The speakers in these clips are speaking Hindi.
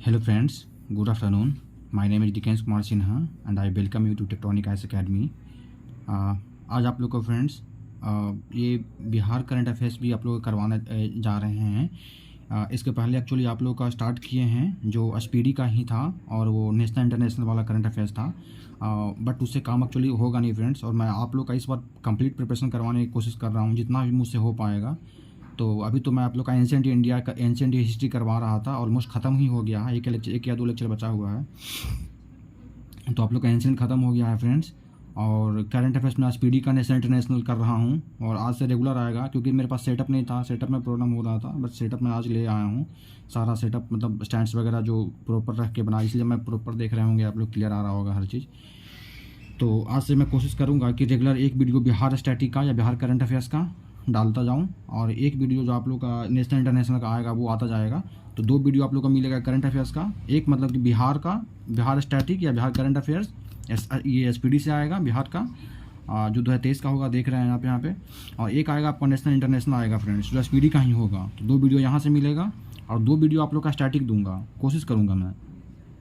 Hello friends, good afternoon. My name is Dikens Kumar Sinha and I welcome you to Tectonic Ice Academy. आज आप लोग को फ्रेंड्स ये बिहार करंट अफेयर्स भी आप लोग करवाने जा रहे हैं। इसके पहले एक्चुअली आप लोग का स्टार्ट किए हैं जो एसपीडी का ही था और वो नेशनल इंटरनेशनल वाला करंट अफेयर्स था, बट उससे काम एक्चुअली होगा नहीं फ्रेंड्स। और मैं आप लोग का इस बार कंप्लीट प्रिपरेशन करवाने की कोशिश कर रहा हूँ जितना भी मुझसे हो पाएगा। तो अभी तो मैं आप लोग का एंशिएंट इंडिया का एंशिएंट हिस्ट्री करवा रहा था, ऑलमोस्ट ख़त्म ही हो गया है। एक या दो लेक्चर बचा हुआ है, तो आप लोग का एंशिएंट ख़त्म हो गया है फ्रेंड्स। और करंट अफेयर्स में आज पीडी का नेशनल इंटरनेशनल कर रहा हूँ और आज से रेगुलर आएगा क्योंकि मेरे पास सेटअप नहीं था, सेटअप में प्रॉब्लम हो रहा था, बट सेटअप में आज ले आया हूँ। सारा सेटअप मतलब स्टैंड्स वगैरह जो प्रॉपर रख के बना, इसलिए मैं प्रॉपर देख रहे होंगे आप लोग, क्लियर आ रहा होगा हर चीज़। तो आज से मैं कोशिश करूँगा कि रेगुलर एक वीडियो बिहार स्टैटिक का या बिहार करंट अफेयर्स का डालता जाऊं और एक वीडियो जो आप लोग का नेशनल इंटरनेशनल का आएगा वो आता जाएगा। तो दो वीडियो आप लोग को मिलेगा करंट अफेयर्स का, एक मतलब कि बिहार का, बिहार स्टैटिक या बिहार करंट अफेयर्स, ये एसपीडी से आएगा बिहार का, जो 2023 का होगा, देख रहे हैं यहाँ पे। और एक आएगा आपका नेशनल इंटरनेशनल आएगा फ्रेंड्स, जो एसपीडी का ही होगा। तो दो वीडियो यहाँ से मिलेगा और दो वीडियो आप लोग का स्टैटिक दूंगा, कोशिश करूँगा मैं।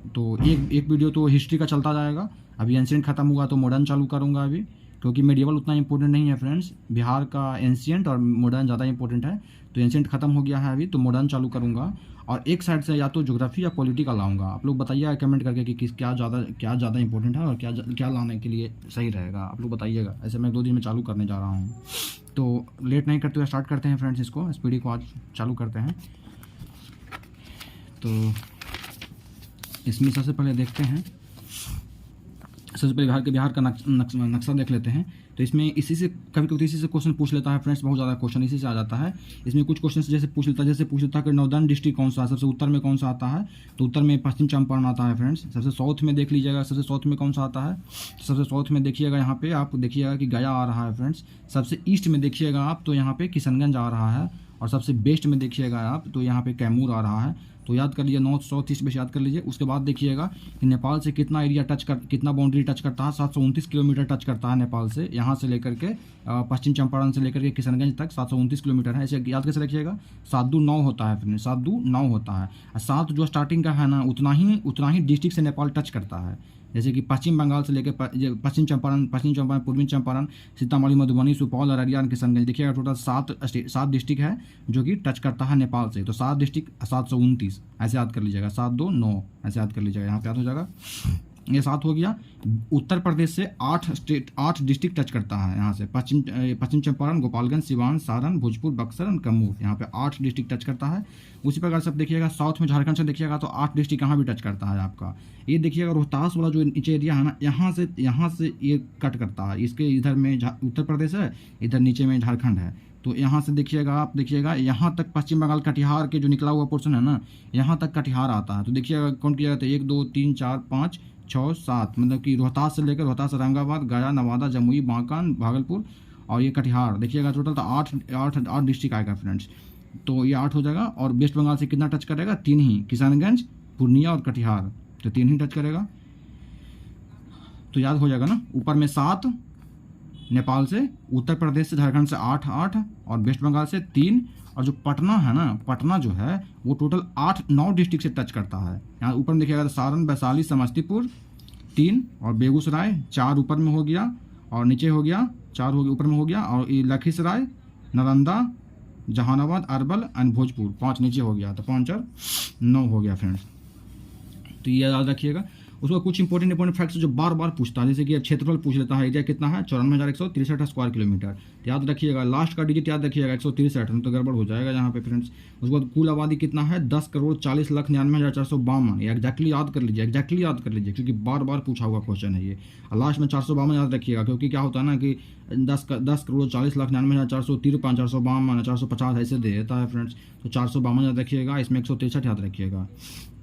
तो एक वीडियो तो हिस्ट्री का चलता जाएगा, अभी एंशिएंट खत्म हुआ तो मॉडर्न चालू करूँगा अभी, क्योंकि मेडिवल उतना इंपॉर्टेंट नहीं है फ्रेंड्स। बिहार का एंशिएंट और मॉडर्न ज़्यादा इंपॉर्टेंट है, तो एंशिएंट खत्म हो गया है अभी, तो मॉडर्न चालू करूँगा। और एक साइड से या तो ज्योग्राफी या पॉलिटिकल लाऊंगा। आप लोग बताइएगा कमेंट करके कि क्या ज़्यादा इंपॉर्टेंट है और क्या लाने के लिए सही रहेगा, आप लोग बताइएगा। ऐसे मैं 2 दिन में चालू करने जा रहा हूँ, तो लेट नहीं करते हुए स्टार्ट करते हैं फ्रेंड्स। इसको एसपीडी को आज चालू करते हैं। तो इसमें सबसे पहले देखते हैं, सबसे पहले बिहार का नक्शा देख लेते हैं। तो इसमें इसी से कभी इसी से क्वेश्चन पूछ लेता है फ्रेंड्स, बहुत ज़्यादा क्वेश्चन इसी से आ जाता है। इसमें कुछ क्वेश्चन जैसे पूछ लेता है कि नॉर्दर्न डिस्ट्रिक्ट कौन सा है, सबसे उत्तर में कौन सा आता है। तो उत्तर में पश्चिम चंपारण आता है फ्रेंड्स। सबसे साउथ में देख लीजिएगा, सबसे साउथ में कौन सा आता है। सबसे साउथ में देखिएगा यहाँ पे आप देखिएगा कि गया आ रहा है फ्रेंड्स। सबसे ईस्ट में देखिएगा आप तो यहाँ पे किशनगंज आ रहा है, और सबसे बेस्ट में देखिएगा आप तो यहाँ पे कैमूर आ रहा है। तो याद कर लीजिए, नॉर्थ साउथ ईस्ट बेस्ट याद कर लीजिए। उसके बाद देखिएगा कि नेपाल से कितना एरिया कितना बाउंड्री टच करता है। 729 किलोमीटर टच करता है नेपाल से, यहाँ से लेकर के पश्चिम चंपारण से लेकर के किशनगंज तक 729 किलोमीटर है। ऐसे याद कैसे रखिएगा, 7-2-9 होता है फ्रेंड्स, 7-2-9 होता है। 7 जो स्टार्टिंग का है ना, उतना ही डिस्ट्रिक्ट से नेपाल टच करता है। जैसे कि पश्चिम बंगाल से लेकर पश्चिम चंपारण, पूर्वी चंपारण, सीतामढ़ी, मधुबनी, सुपौल, अररिया और किशनगंज, देखिएगा टोटल 7 डिस्ट्रिक्ट है जो कि टच करता है नेपाल से। तो 7 डिस्ट्रिक्ट 729 ऐसे याद कर लीजिएगा, 7-2-9 ऐसे याद कर लीजिएगा, यहाँ पे याद हो जाएगा। ये 7 हो गया। उत्तर प्रदेश से 8 डिस्ट्रिक्ट टच करता है यहाँ से, पश्चिम चंपारण, गोपालगंज, सिवान, सारण, भोजपुर, बक्सर और कमूर, यहाँ पे 8 डिस्ट्रिक्ट टच करता है। उसी प्रकार से देखिएगा साउथ में झारखंड से देखिएगा तो 8 डिस्ट्रिक्ट यहाँ भी टच करता है आपका। ये देखिएगा रोहतास वाला जो नीचे एरिया है ना, यहाँ से ये कट करता है। इसके इधर में उत्तर प्रदेश है, इधर नीचे में झारखंड है। तो यहाँ से देखिएगा यहाँ तक पश्चिम बंगाल कटिहार के जो निकला हुआ पोर्शन है ना, यहाँ तक कटिहार आता है। तो देखिएगा काउंट किया जाता है 1 2 3 4 5 6 7, मतलब कि रोहतास से लेकर औरंगाबाद, गया, नवादा, जमुई, बांका, भागलपुर और ये कटिहार, देखिएगा टोटल तो 8 डिस्ट्रिक्ट आएगा फ्रेंड्स। तो ये 8 हो जाएगा। और वेस्ट बंगाल से कितना टच करेगा, 3 ही, किशनगंज, पूर्णिया और कटिहार, तो 3 ही टच करेगा। तो याद हो जाएगा ना, ऊपर में 7 नेपाल से, उत्तर प्रदेश से, झारखंड से 8 और वेस्ट बंगाल से 3, और जो पटना है ना, पटना जो है वो टोटल 8-9 डिस्ट्रिक्ट से टच करता है। यहाँ ऊपर में देखिएगा सारण, वैशाली, समस्तीपुर 3 और बेगूसराय 4 ऊपर में हो गया, और नीचे हो गया 4 हो गया, ऊपर में हो गया, और लखीसराय, नालंदा, जहानाबाद, अरवल एंड भोजपुर 5 नीचे हो गया। तो 5 और 9 हो गया फ्रेंड्स। तो ये याद रखिएगा। उसका कुछ इंपॉर्टेंट फैक्ट्स जो बार बार पूछता है, जैसे कि क्षेत्रफल पूछ लेता है, एरिया कितना है, 94,163 स्क्वायर किलोमीटर। तो याद रखिएगा, लास्ट का डिजिट याद रखिएगा 163, तो गड़बड़ हो जाएगा यहाँ पे फ्रेंड्स। उसके बाद कुल आबादी कितना है, 10,40,99,452। ये एग्जैक्टली याद कर लीजिए, क्योंकि बार बार पूछा हुआ क्वेश्चन है ये। लास्ट में 452 याद रखिएगा, क्योंकि क्या होता है ना कि 10,40,99,453, 452, 450 ऐसे दे देता है फ्रेंड्स। तो 452 याद रखिएगा, इसमें 163 याद रखिएगा।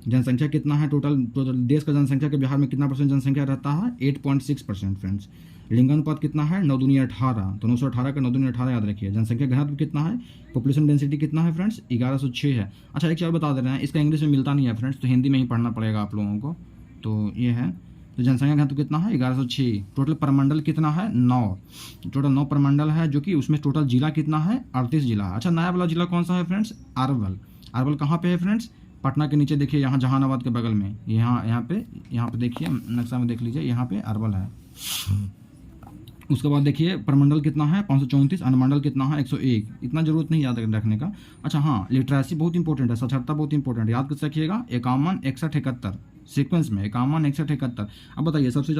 जनसंख्या कितना है, टोटल देश का जनसंख्या के बिहार में कितना % जनसंख्या रहता है, 8.6% फ्रेंड्स। लिंगानुपात कितना है, 9×18, तो 918 का 9×18 याद रखिए। जनसंख्या घनत्व कितना है, पॉपुलेशन डेंसिटी कितना है फ्रेंड्स, 1106 है। अच्छा एक चीज़ बता दे रहे हैं, इसका इंग्लिश में मिलता नहीं है फ्रेंड्स, तो हिंदी में ही पढ़ना पड़ेगा आप लोगों को। तो ये है, तो जनसंख्या घनत्व कितना है, 1106। टोटल प्रमंडल कितना है, 9, टोटल 9 प्रमंडल है, जो कि उसमें टोटल जिला कितना है, 38 जिला है। अच्छा नया वाला जिला कौन सा है फ्रेंड्स, अरवल। अरवल कहाँ पे है फ्रेंड्स, पटना के नीचे देखिए यहाँ जहानाबाद के बगल में यहाँ पे देखिए नक्शा में देख लीजिए, यहाँ पे अरवल है। उसके बाद देखिए प्रमंडल कितना है 534, अनुमंडल कितना है 101। इतना जरूरत नहीं याद रखने का। अच्छा हाँ, लिटरेसी बहुत इंपॉर्टेंट है, साक्षरता बहुत इंपॉर्टेंट है, याद कर रखिएगा। 51, 61, 71 सीक्वेंस में 51, 61, 71। अब बताइए सबसे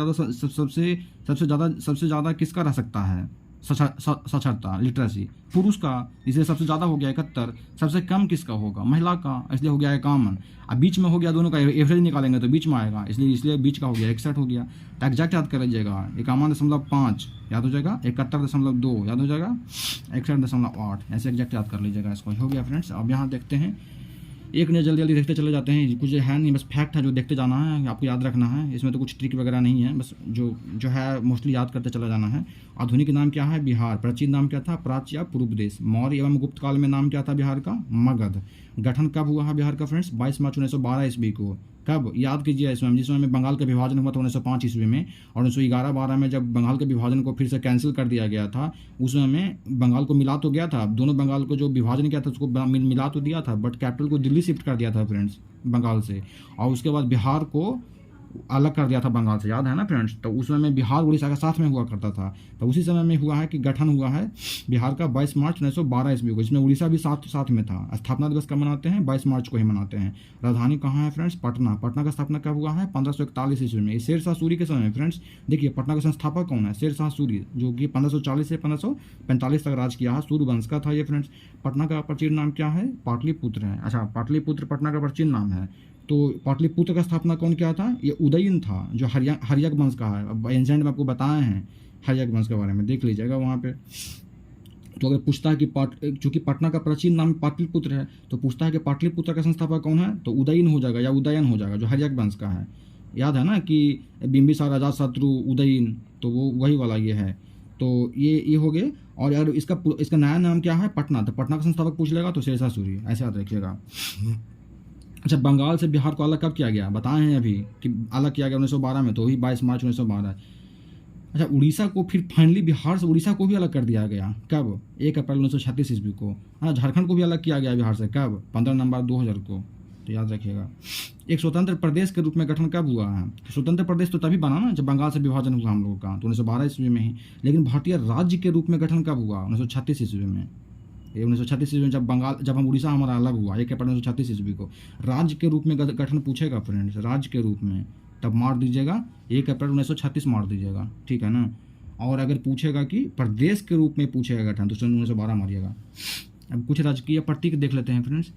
ज़्यादा किसका रह सकता है साक्षरता लिटरेसी? पुरुष का, इसलिए सबसे ज़्यादा हो गया 71। सबसे कम किसका होगा? महिला का, इसलिए हो गया 51। अब बीच में हो गया, दोनों का एवरेज निकालेंगे तो बीच में आएगा, इसलिए बीच का हो गया 61 हो गया। तो एग्जैक्ट याद कर लीजिएगा, 51.5 याद हो जाएगा, 71.2 याद हो जाएगा, 61.8 ऐसे एग्जैक्ट याद कर लीजिएगा इसको। हो गया फ्रेंड्स। अब यहाँ देखते हैं, एक ने जल्दी देखते चले जाते हैं, कुछ है नहीं, बस फैक्ट है जो देखते जाना है, आपको याद रखना है। इसमें तो कुछ ट्रिक वगैरह नहीं है, बस जो है मोस्टली याद करते चला जाना है। आधुनिक नाम क्या है? बिहार। प्राचीन नाम क्या था? प्राच्य या पूर्व देश। मौर्य एवं गुप्त काल में नाम क्या था बिहार का? मगध। गठन कब हुआ है बिहार का फ्रेंड्स? 22 मार्च 1912 ईस्वी को। कब? याद कीजिए इसमें, जिस समय में बंगाल का विभाजन हुआ था 1905 ईस्वी में, और 1911-12 में जब बंगाल के विभाजन को फिर से कैंसिल कर दिया गया था, उस समय में बंगाल को मिला तो गया था, दोनों बंगाल को जो विभाजन किया था उसको मिला तो दिया था, बट कैपिटल को दिल्ली शिफ्ट कर दिया था फ्रेंड्स बंगाल से, और उसके बाद बिहार को अलग कर दिया था बंगाल से, याद है ना फ्रेंड्स। तो उस समय में बिहार उड़ीसा का साथ में हुआ करता था, तो उसी समय में हुआ है कि गठन हुआ है बिहार का 22 मार्च 1912 ईस्वी को। इसमें उड़ीसा भी साथ में था। स्थापना दिवस कब मनाते हैं? 22 मार्च को ही मनाते हैं। राजधानी कहाँ है फ्रेंड्स? पटना। पटना का स्थापना कब हुआ है? 1541 ईस्वी में, शेर शाह सूरी के समय में फ्रेंड्स। देखिए पटना का संस्थापक कौन है? शेर शाह सूरी, जो कि 1540 से 1545 तक राज किया है, सूर्य वंश का था ये फ्रेंड्स। पटना का प्राचीन नाम क्या है? पाटलिपुत्र है। अच्छा, पाटलिपुत्र पटना का प्राचीन नाम है। तो पाटलिपुत्र का स्थापना कौन किया था? ये उदयन था, जो हर्यक वंश का है। अब एंशेंट में आपको बताए हैं हर्यक वंश के बारे में, देख लीजिएगा वहाँ पे। तो अगर पूछता है कि चूंकि पटना का प्राचीन नाम पाटलिपुत्र है, तो पूछता है कि पाटलिपुत्र का संस्थापक कौन है, तो उदयन हो जाएगा या उदयन हो जाएगा, जो हर्यक वंश का है। याद है ना कि बिंबिसार, अजातशत्रु, उदयन, तो वो वही वाला ये है। तो ये हो गए। और यार इसका नया नाम क्या है? पटना। तो पटना का संस्थापक पूछ लेगा तो शेर शाह सूरी, ऐसे याद रखिएगा। अच्छा, बंगाल से बिहार को अलग कब किया गया? बताए हैं अभी कि अलग किया गया 1912 में, तो वही 22 मार्च 1912। अच्छा, उड़ीसा को फिर फाइनली बिहार से उड़ीसा को भी अलग कर दिया गया कब? 1 अप्रैल 1936 ईस्वी को। हाँ, झारखंड को भी अलग किया गया बिहार से कब? 15 नवंबर 2000 को, तो याद रखिएगा। एक स्वतंत्र प्रदेश के रूप में गठन कब हुआ है? स्वतंत्र प्रदेश तो तभी बना ना जब बंगाल से विभाजन हुआ हम लोगों का, तो 1912 ईस्वी में ही। लेकिन भारतीय राज्य के रूप में गठन कब हुआ? 1936 ईस्वी में। ये 1936 ईस्वी में जब हम उड़ीसा हमारा अलग हुआ, 1 अप्रैल 1936 ईस्वी को। राज्य के रूप में गठन पूछेगा फ्रेंड्स, राज्य के रूप में, तब मार दीजिएगा 1 अप्रैल 1936 मार दीजिएगा, ठीक है ना। और अगर पूछेगा कि प्रदेश के रूप में पूछेगा गठन, तो 1912 मारिएगा। अब कुछ राजकीय प्रतीक देख लेते हैं फ्रेंड्स।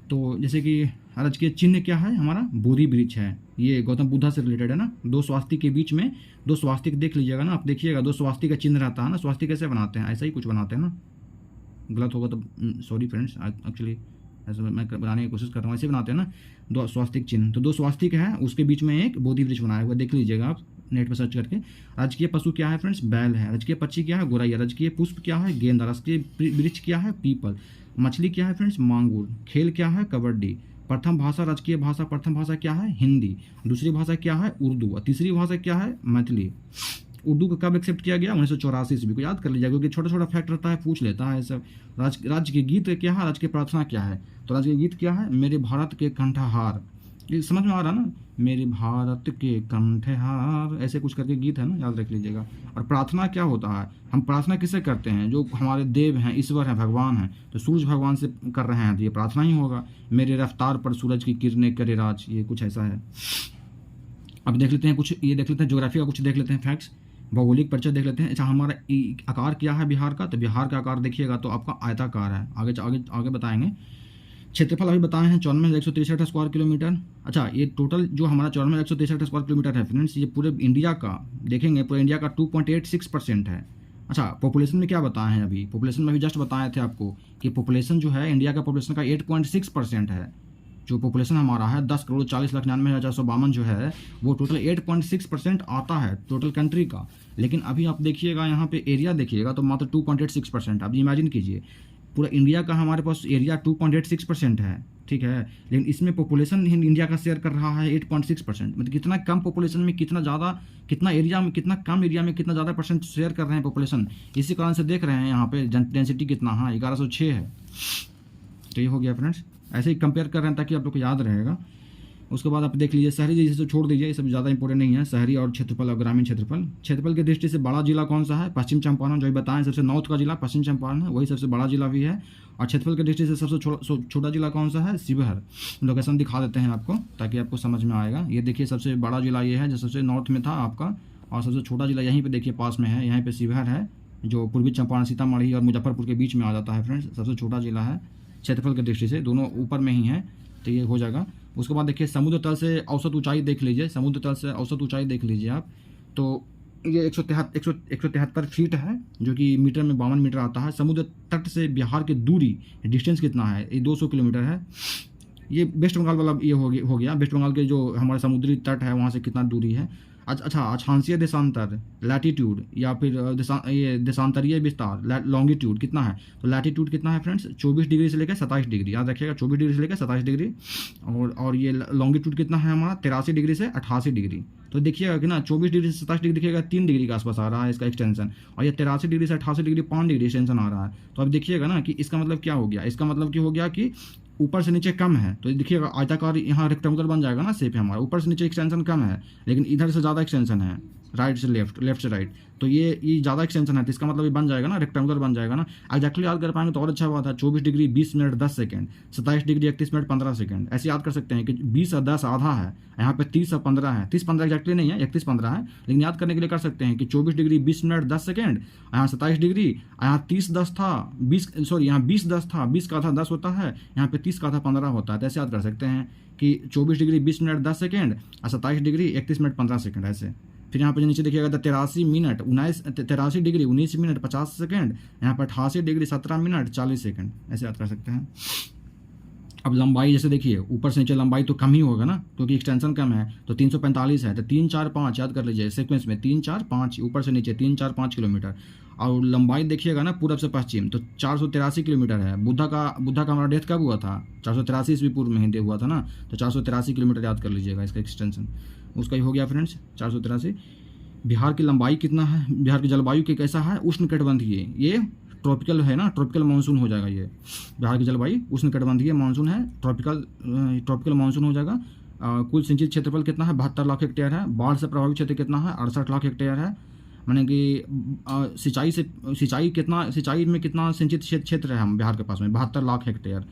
तो जैसे कि राजकीय चिन्ह क्या है हमारा? बोधि वृक्ष है, ये गौतम बुद्धा से रिलेटेड है ना। 2 स्वास्तिक के बीच में 2 स्वास्तिक देख लीजिएगा ना, आप देखिएगा 2 स्वास्तिक का चिन्ह रहता है ना। स्वास्तिक कैसे बनाते हैं? ऐसा ही कुछ बनाते हैं ना, गलत होगा तो सॉरी फ्रेंड्स, एक्चुअली ऐसे मैं बनाने की कोशिश कर रहा हूँ, ऐसे बनाते हैं ना 2 स्वास्तिक चिन्ह। तो 2 स्वास्तिक है, उसके बीच में एक बोधि वृक्ष बनाया हुआ, देख लीजिएगा आप नेट पर सर्च करके। राजकीय पशु क्या है फ्रेंड्स? बैल है। राजकीय पक्षी क्या है? गोरैया। राजकीय पुष्प क्या है? गेंदा। राजकीय वृक्ष क्या है? पीपल। मछली क्या है फ्रेंड्स? मांगुर। खेल क्या है? कबड्डी। प्रथम भाषा, राजकीय भाषा, प्रथम भाषा क्या है? हिंदी। दूसरी भाषा क्या है? उर्दू। और तीसरी भाषा क्या है? मैथिली। उर्दू को कब एक्सेप्ट किया गया? 1984 ईस्वी को, याद कर लीजिएगा, क्योंकि छोटा छोटा फैक्ट रहता है, पूछ लेता है सब। राज्य के गीत क्या है? राज्य की प्रार्थना क्या है? तो राज्य के गीत क्या है? मेरे भारत के कंठहार। ये समझ में आ रहा ना, मेरे भारत के कंठहार, ऐसे कुछ करके गीत है ना, याद रख लीजिएगा। और प्रार्थना क्या होता है? हम प्रार्थना किससे करते हैं? जो हमारे देव हैं, ईश्वर हैं, भगवान हैं, तो सूरज भगवान से कर रहे हैं, तो ये प्रार्थना ही होगा। मेरे रफ्तार पर सूरज की किरणें करे राज, ये कुछ ऐसा है। अब देख लेते हैं कुछ, ये देख लेते हैं ज्योग्राफी का कुछ देख लेते हैं फैक्ट्स, भौगोलिक परिचय देख लेते हैं। अच्छा, हमारा आकार क्या है बिहार का? तो बिहार का आकार देखिएगा तो आपका आयताकार है। आगे बताएंगे। क्षेत्रफल अभी बताए हैं 54,163 स्क्वायर किलोमीटर। अच्छा, ये टोटल जो हमारा 54,163 स्क्वायर किलोमीटर है फ्रेंड्स, ये पूरे इंडिया का देखेंगे, पूरे इंडिया का 2.86% है। अच्छा, पॉपुलेशन में क्या बताए हैं अभी? पॉपुलेशन में अभी जस्ट बताए थे आपको कि पॉपुलेशन जो है इंडिया का पॉपुलेशन का 8.6% है। जो पॉपुलेशन हमारा है 10,40,99,452 जो है, वो टोटल 8.6% आता है टोटल कंट्री का। लेकिन अभी आप देखिएगा यहाँ पे एरिया देखिएगा तो मात्र 2.86%। आप इमेजिन कीजिए, पूरा इंडिया का हमारे पास एरिया 2.86% है, ठीक है, लेकिन इसमें पॉपुलेशन इंडिया का शेयर कर रहा है 8.6%। मतलब कितना कम पॉपुलेशन में कितना ज़्यादा, कितना एरिया में, कितना कम एरिया में कितना ज़्यादा परसेंट शेयर कर रहे हैं पॉपुलेशन। इसी कारण से देख रहे हैं यहाँ पे डेंसिटी कितना, हाँ 1106 है। तो ये हो गया फ्रेंड्स, ऐसे ही कंपेयर कर रहे हैं ताकि आप लोग को याद रहेगा। उसके बाद आप देख लीजिए शहरी जैसे तो छोड़ दीजिए, ये सब ज़्यादा इंपॉर्टेंट नहीं है। शहरी और क्षेत्रफल और ग्रामीण क्षेत्रफल, क्षेत्रफल की दृष्टि से बड़ा जिला कौन सा है? पश्चिम चंपारण, जो बताएं सबसे नॉर्थ का जिला पश्चिम चंपारण है, वही सबसे बड़ा जिला भी है। और क्षेत्रफल की दृष्टि से सबसे छोटा जिला कौन सा है? शिवहर। लोकेशन दिखा देते हैं आपको ताकि आपको समझ में आएगा। ये देखिए सबसे बड़ा जिला ये है जो सबसे नॉर्थ में था आपका, और सबसे छोटा जिला यहीं पे देखिए पास में है, यहीं पे शिवहर है जो पूर्वी चंपारण, सीतामढ़ी और मुजफ्फरपुर के बीच में आ जाता है फ्रेंड्स। सबसे छोटा जिला है क्षेत्रफल की दृष्टि से, दोनों ऊपर में ही है, तो ये हो जाएगा। उसके बाद देखिए समुद्र तल से औसत ऊंचाई देख लीजिए, समुद्र तल से औसत ऊंचाई देख लीजिए आप, तो ये 173 फीट है जो कि मीटर में 52 मीटर आता है। समुद्र तट से बिहार की दूरी डिस्टेंस कितना है? ये 200 किलोमीटर है। ये वेस्ट बंगाल वाला ये हो गया, वेस्ट बंगाल के जो हमारे समुद्री तट है वहाँ से कितना दूरी है। अच्छा, अक्षांशीय देशांतर लैटिट्यूड या फिर ये देशांतरीय विस्तार लॉन्गिट्यूड कितना है? तो लैटिट्यूड कितना है फ्रेंड्स? 24 डिग्री से लेकर 27 डिग्री, याद रखिएगा 24 डिग्री से लेकर 27 डिग्री। और ये लॉन्गिट्यूड कितना है हमारा? 83 डिग्री से 88 डिग्री। तो देखिएगा कि ना 24 डिग्री से 27 डिग्री देखिएगा 3 डिग्री के आसपास आ रहा है इसका एक्सटेंशन, और ये 83 डिग्री से 88 डिग्री 5 डिग्री एक्सटेंशन आ रहा है। तो अब देखिएगा ना कि इसका मतलब क्या हो गया? इसका मतलब क्या हो गया कि ऊपर से नीचे कम है, तो देखिएगा आयताकार यहाँ रेक्टेंगुलर बन जाएगा ना शेप है हमारा, ऊपर से नीचे एक्सटेंशन कम है लेकिन इधर से ज़्यादा एक्सटेंशन है, राइट से लेफ्ट, लेफ्ट से राइट, तो ये ज़्यादा एक्सटेंशन है, तो इसका मतलब ये बन जाएगा ना रेक्टेंगुलर बन जाएगा ना। एग्जैक्टली याद कर पाएंगे तो और अच्छा बात है। 24 degree 20 minute 10 second, 27 degree 31 minute 15 second, ऐसे याद कर सकते हैं कि 20 और 10 आधा है, यहाँ पे 30 और 15 है, 30-15 एक्जैक्टली नहीं है, 31-15 है, लेकिन याद करने के लिए कर सकते हैं कि 24 डिग्री 20 मिनट 10 सेकंड, यहाँ 27 डिग्री, यहाँ 30-10 था 20, सॉरी यहाँ 20-10 था, 20 का आधा 10 होता है, यहाँ पे 30 का आधा 15 होता है। तो ऐसे याद कर सकते हैं कि 24 डिग्री 20 मिनट 10 सेकंड और 27 डिग्री 31 मिनट 15 सेकंड ऐसे। फिर यहाँ पे नीचे देखिएगा तो 83 मिनट 83 डिग्री 19 मिनट 50 सेकंड, यहाँ पर 88 डिग्री 17 मिनट 40 सेकंड, ऐसे याद कर सकते हैं। अब लंबाई जैसे देखिए ऊपर से नीचे लंबाई तो कम ही होगा ना क्योंकि एक्सटेंशन कम है, तो 345 है, तो 3 4 5 याद कर लीजिए सीक्वेंस में 3 4 5 ऊपर से नीचे 3 4 5 किलोमीटर। और लंबाई देखिएगा ना पूरब से पश्चिम तो 483 किलोमीटर है। बुद्धा का हमारा डेथ कब हुआ था? 483 ईस्वी पूर्व में ही हुआ था ना, तो 483 किलोमीटर याद कर लीजिएगा इसका एक्सटेंशन, उसका ही हो गया फ्रेंड्स 483। बिहार की लंबाई कितना है? बिहार की जलवायु के कैसा है? उष्णकटिबंधीय, ये ट्रॉपिकल है ना, ट्रॉपिकल मानसून हो जाएगा। ये बिहार की जलवायु उष्णकटिबंधीय मानसून है, ट्रॉपिकल मानसून हो जाएगा। कुल सिंचित क्षेत्रफल कितना है? 72 लाख हेक्टेयर है। बाढ़ से प्रभावित क्षेत्र कितना है? 68 लाख हेक्टेयर है। माने कि सिंचाई में कितना सिंचित क्षेत्र है हम बिहार के पास में? 72 लाख हेक्टेयर।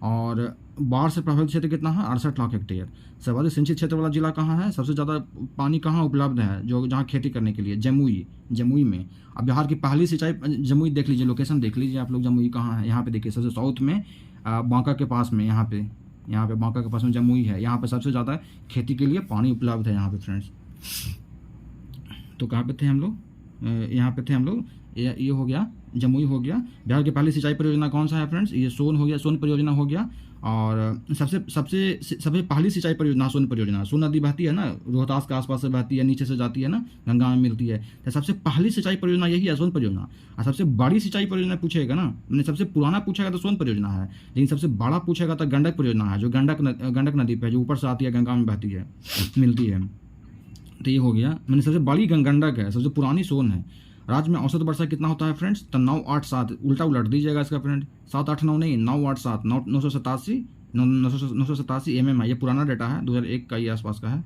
और बाढ़ से प्रभावित क्षेत्र कितना है? 68 लाख हेक्टेयर। सर्वाधिक सिंचित क्षेत्र वाला जिला कहाँ है? सबसे ज़्यादा पानी कहाँ उपलब्ध है जो जहाँ खेती करने के लिए? जमुई में। अब बिहार की पहली सिंचाई जमुई देख लीजिए, लोकेशन देख लीजिए आप लोग, जमुई कहाँ है? यहाँ पे देखिए सबसे साउथ में बांका के पास में, यहाँ पे बांका के पास में जमुई है। यहाँ पे सबसे ज़्यादा खेती के लिए पानी उपलब्ध है यहाँ पे फ्रेंड्स। तो कहाँ पे थे हम लोग? यहाँ पे थे हम लोग, ये हो गया जमुई हो गया। बिहार की पहली सिंचाई परियोजना कौन सा है फ्रेंड्स? ये सोन हो गया, सोन परियोजना हो गया। और सबसे पहली सिंचाई परियोजना सोन परियोजना। सोन नदी बहती है ना, रोहतास के आसपास से बहती है, नीचे से जाती है ना, गंगा में मिलती है, तो सबसे पहली सिंचाई परियोजना यही है सोन परियोजना। और सबसे बड़ी सिंचाई परियोजना पूछेगा ना, मैंने सबसे पुराना पूछेगा तो सोन परियोजना है, लेकिन सबसे बड़ा पूछेगा तो गंडक परियोजना है, जो गंडक नदी पे जो ऊपर से आती है, गंगा में बहती है, मिलती है। तो ये हो गया, मैंने सबसे बड़ी गंडक है, सबसे पुरानी सोन है। राज्य में औसत वर्षा कितना होता है फ्रेंड्स? तो 987, उल्टा दीजिएगा इसका फ्रेंड, 789 नहीं 987, 987 mm है। ये पुराना डाटा है, 2001 का ये आसपास का है।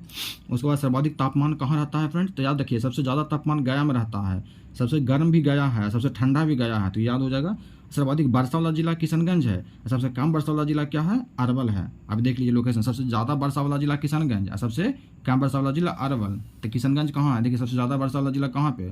उसके बाद सर्वाधिक तापमान कहाँ रहता है फ्रेंड्स? तो याद रखिए सबसे ज़्यादा तापमान गया में रहता है, सबसे गर्म भी गया है, सबसे ठंडा भी गया है, तो याद हो जाएगा। सर्वाधिक वर्षा वाला जिला किशनगंज है, सबसे कम वर्षा वाला जिला क्या है? अरवल है। अब देख लीजिए लोकेशन, सबसे ज़्यादा वर्षा वाला जिला किशनगंज और सबसे कम वर्षा वाला जिला अरवल। तो किशनगंज कहाँ है? देखिए सबसे ज़्यादा वर्षा वाला जिला कहाँ पे?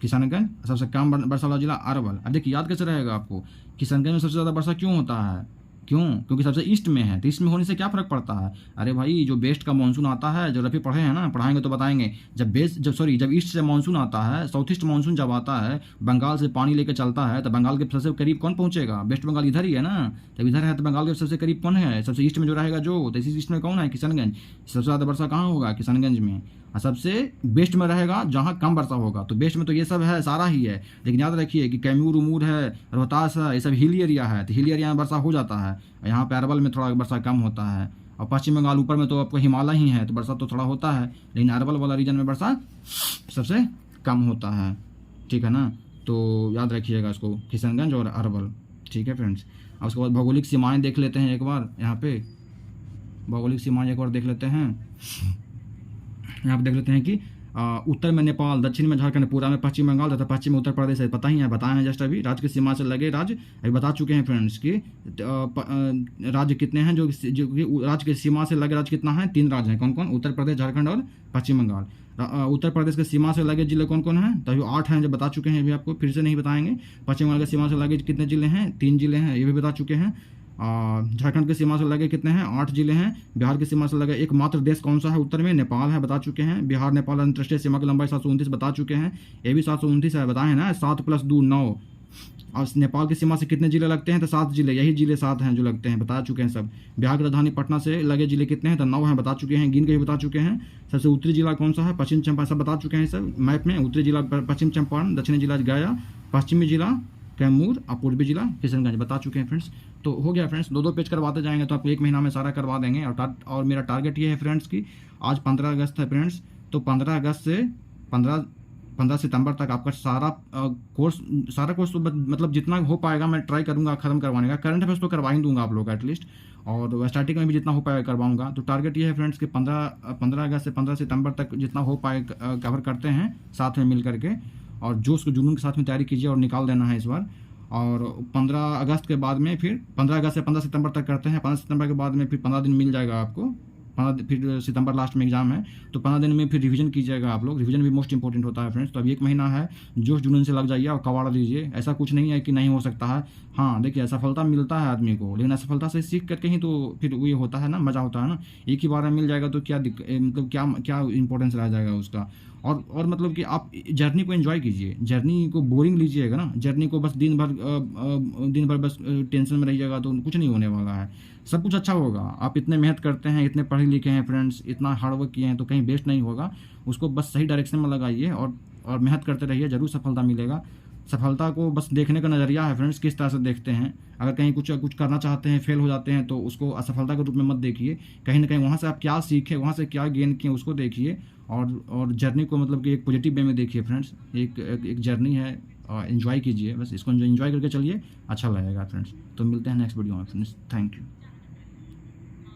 किशनगंज। सबसे कम वर्षा वाला जिला अरवल। अब देखिए याद कैसे रहेगा आपको, किशनगंज में सबसे ज़्यादा वर्षा क्यों होता है? क्योंकि सबसे ईस्ट में है, तो ईस्ट में होने से क्या फर्क पड़ता है? अरे भाई जो वेस्ट का मानसून आता है, जो रफी पढ़े हैं ना, पढ़ाएंगे तो बताएंगे, जब ईस्ट से मानसून आता है, साउथ ईस्ट मानसून जब आता है, बंगाल से पानी लेकर चलता है, तो बंगाल के सबसे करीब कौन पहुंचेगा? वेस्ट बंगाल इधर ही है ना, जब इधर है तो बंगाल के सबसे करीब कौन है? सबसे ईस्ट में जो रहेगा जो, तो इसी ईस्ट में कौन है? किशनगंज। सबसे ज़्यादा वर्षा कहाँ होगा? किशनगंज में। और सबसे बेस्ट में रहेगा जहाँ कम वर्षा होगा, तो बेस्ट में तो ये सब है, सारा ही है, लेकिन याद रखिए कि कैमूर उमूर है, रोहतास है, ये सब हिली एरिया है, तो हिली एरिया में वर्षा हो जाता है। यहाँ पे अरवल में थोड़ा वर्षा कम होता है, और पश्चिम बंगाल ऊपर में तो आपको हिमालय ही है, तो वर्षा तो थोड़ा होता है, लेकिन अरवल वाला रीजन में वर्षा सबसे कम होता है। ठीक है ना, तो याद रखिएगा इसको, किशनगंज और अरवल। ठीक है फ्रेंड्स। और उसके बाद भौगोलिक सीमाएं देख लेते हैं एक बार। यहाँ पे भौगोलिक सीमाएं एक बार देख लेते हैं। यहाँ पे देख लेते हैं कि उत्तर में नेपाल, दक्षिण में झारखंड, पूरा में पश्चिम बंगाल तथा पश्चिम में उत्तर प्रदेश है। पता ही है, बताए हैं जस्ट अभी। राज्य की सीमा से लगे राज्य अभी बता चुके हैं फ्रेंड्स कि राज्य कितने हैं, जो राज्य की सीमा से लगे राज्य कितना है, 3 राज्य हैं। कौन कौन? उत्तर प्रदेश, झारखंड और पश्चिम बंगाल। उत्तर प्रदेश के सीमा से लगे जिले कौन कौन हैं? तभी 8 हैं, जो बता चुके हैं, अभी आपको फिर से नहीं बताएंगे। पश्चिम बंगाल की सीमा से लगे कितने जिले हैं? 3 जिले हैं, ये भी बता चुके हैं। झारखंड की सीमा से लगे कितने हैं? 8 जिले हैं। बिहार की सीमा से लगे एकमात्र देश कौन सा है उत्तर में? नेपाल है, बता चुके हैं। बिहार नेपाल अंतर्राष्ट्रीय सीमा की लंबाई 729 बता चुके हैं। ये भी 729 है, बताए ना। 7 + 2 9। और नेपाल की सीमा से कितने जिले लगते हैं? तो 7 जिले, यही जिले 7 हैं जो लगते हैं, बता चुके हैं सब। बिहार की राजधानी पटना से लगे जिले कितने हैं? तो 9 हैं, बता चुके हैं, गिन के भी बता चुके हैं। सबसे उत्तरी जिला कौन सा है? पश्चिम चंपारण, सब बता चुके हैं सब मैप में। उत्तरी जिला पश्चिम चंपारण, दक्षिणी जिला गया, पश्चिमी जिला कैमूर और पूर्वी जिला किशनगंज, बता चुके हैं फ्रेंड्स। तो हो गया फ्रेंड्स, 2-2 पेज करवाते जाएंगे तो आपको 1 महीना में सारा करवा देंगे। और मेरा टारगेट ये है फ्रेंड्स कि आज 15 अगस्त है फ्रेंड्स, तो 15 अगस्त से 15 सितंबर तक आपका सारा कोर्स तो मतलब जितना हो पाएगा मैं ट्राई करूंगा खत्म करवाने का। करंट अफेयर्स तो करवा ही दूंगा आप लोग एटलीस्ट, और स्टैटिक में भी जितना हो पाएगा करवाऊंगा। तो टारगेट ये है फ्रेंड्स कि 15 अगस्त से 15 सितंबर तक जितना हो पाए कवर करते हैं साथ में मिल करके, और जोश को जुनून के साथ में तैयारी कीजिए और निकाल देना है इस बार। और 15 अगस्त के बाद में फिर 15 अगस्त से 15 सितंबर तक करते हैं। 15 सितंबर के बाद में फिर 15 दिन मिल जाएगा आपको। फिर सितंबर लास्ट में एग्जाम है, तो 15 दिन में फिर रिवीजन कीजिएगा आप लोग। रिवीजन भी मोस्ट इंपॉर्टेंट होता है फ्रेंड्स। तो अब 1 महीना है, जोश जुनून से लग जाइए और कवाड़ दीजिए। ऐसा कुछ नहीं है कि नहीं हो सकता है। हाँ देखिए, असफलता मिलता है आदमी को, लेकिन असफलता से सीख करके ही तो फिर ये होता है ना, मज़ा होता है ना। एक ही बार में मिल जाएगा तो क्या मतलब क्या इंपॉर्टेंस रह जाएगा उसका। और मतलब कि आप जर्नी को एंजॉय कीजिए, जर्नी को बोरिंग लीजिएगा ना। जर्नी को बस दिन भर बस टेंशन में रहिएगा तो कुछ नहीं होने वाला है। सब कुछ अच्छा होगा। आप इतने मेहनत करते हैं, इतने पढ़े लिखे हैं फ्रेंड्स, इतना हार्डवर्क किए हैं, तो कहीं वेस्ट नहीं होगा। उसको बस सही डायरेक्शन में लगाइए और मेहनत करते रहिए, ज़रूर सफलता मिलेगा। सफलता को बस देखने का नज़रिया है फ्रेंड्स, किस तरह से देखते हैं। अगर कहीं कुछ करना चाहते हैं, फेल हो जाते हैं, तो उसको असफलता के रूप में मत देखिए। कहीं ना कहीं वहाँ से आप क्या सीखे, वहाँ से क्या गेन किए, उसको देखिए। और जर्नी को मतलब कि एक पॉजिटिव वे में देखिए फ्रेंड्स। एक जर्नी है, एंजॉय कीजिए, बस इसको एंजॉय करके चलिए, अच्छा लगेगा फ्रेंड्स। तो मिलते हैं नेक्स्ट वीडियो में फ्रेंड्स। Thank you.